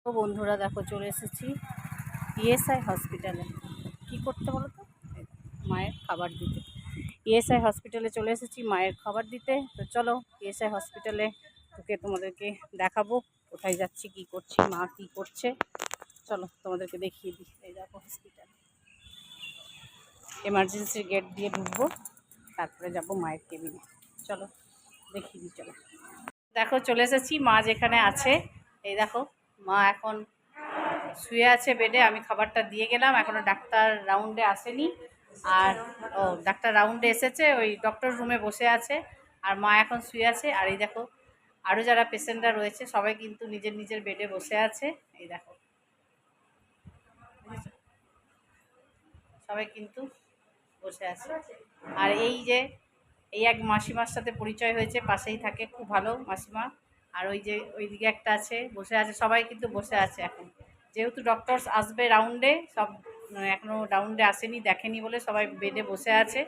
তো বন্ধুরা দেখো চলে এসেছি ইএসআই হসপিটালে। কি করতে বলো তো? মায়ের খাবার দিতে। ইএসআই হসপিটালে চলে এসেছি মায়ের খাবার দিতে। তো চলো ইএসআই হসপিটালে ঢুকে তোমাদেরকে দেখাবো কোথায় যাচ্ছি, কি করছি, মা কি করছে। চলো তোমাদেরকে দেখিয়ে দিই। এই দেখো হসপিটাল, এমার্জেন্সি গেট দিয়ে ঢুকবো, তারপরে যাব মায়ের কেবিনে। চলো দেখিয়ে দিই। চলো দেখো চলে এসেছি মা যেখানে আছে। এই দেখো মা এখন শুয়ে আছে বেডে। আমি খাবারটা দিয়ে গেলাম, এখনো ডাক্তার রাউন্ডে আসেনি। আর ডাক্তার রাউন্ডে এসেছে, ওই ডক্টর রুমে বসে আছে। আর মা এখন শুয়ে আছে। আর এই দেখো আরও যারা পেশেন্টরা রয়েছে সবাই কিন্তু নিজের নিজের বেডে বসে আছে। এই দেখো সবাই কিন্তু বসে আছে। আর এই এক মাসিমার সাথে পরিচয় হয়েছে, পাশেই থাকে, খুব ভালো মাসিমা। আর ওইদিকে একটা আছে, বসে আছে। সবাই কিন্তু বসে আছে এখন, যেহেতু ডক্টরস আসবে রাউন্ডে। সব এখনও রাউন্ডে আসেনি, দেখেনি বলে সবাই বেডে বসে আছে।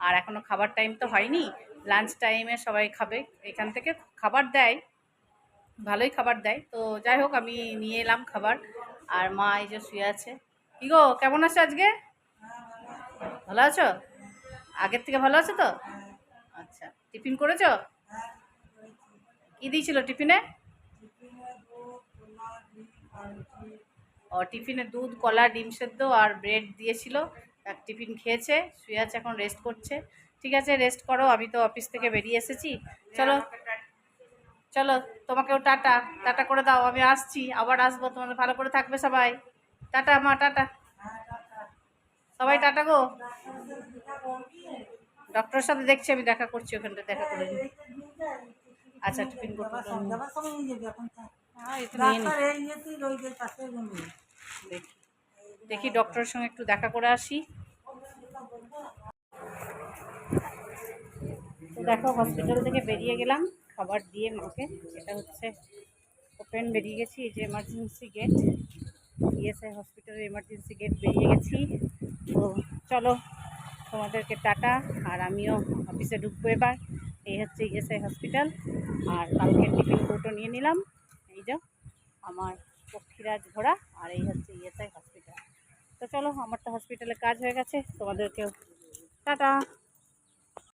আর এখনও খাবার টাইম তো হয়নি, লাঞ্চ টাইমে সবাই খাবে। এখান থেকে খাবার দেয়, ভালোই খাবার দেয়। তো যাই হোক আমি নিয়ে এলাম খাবার। আর মা এই যে শুয়ে আছে। কি গো, কেমন আছো আজকে? ভালো আছো? আগের থেকে ভালো আছো তো? আচ্ছা, টিফিন করেছো? কি দিয়েছিল টিফিনে? টিফিনে দুধ, কলা, ডিম সেদ্ধ আর ব্রেড দিয়েছিল। এক টিফিন খেয়েছে, শুয়ে আছে, এখন রেস্ট করছে। ঠিক আছে, রেস্ট করো, আমি তো অফিস থেকে বেরিয়ে এসেছি। চলো চলো, তোমাকেও টাটা। টাটা করে দাও, আমি আসছি, আবার আসবো। তোমাদের ভালো করে থাকবে সবাই। টাটা মা, টাটা। সবাই টাটা গো। ডক্টরের সাথে দেখছি, আমি দেখা করছি, ওখানটা দেখা করে নিই। আচ্ছা টিফিন করতে দেখি ডক্টরের সঙ্গে একটু দেখা করে আসি। তো দেখো হসপিটাল থেকে বেরিয়ে গেলাম খাবার দিয়ে মাকে। এটা হচ্ছে ওপেন, বেরিয়ে গেছি। এই যে এমার্জেন্সি গেট, ইএসআই হসপিটালের এমার্জেন্সি গেট বেরিয়ে গেছি। তো চলো তোমাদেরকে টাটা। আর আমিও অফিসে ঢুকবো এবার। এই হচ্ছে ইএসআই হসপিটাল। আর কালকে টিফিন কৌটো নিয়ে নিলাম। এই যে আমার পক্ষীরাজ ঘোড়া। আর এই হচ্ছে ইএসআই হসপিটাল। তো চলো, আমার তো হসপিটালে কাজ হয়ে গেছে, তোমাদেরকেও টাটা।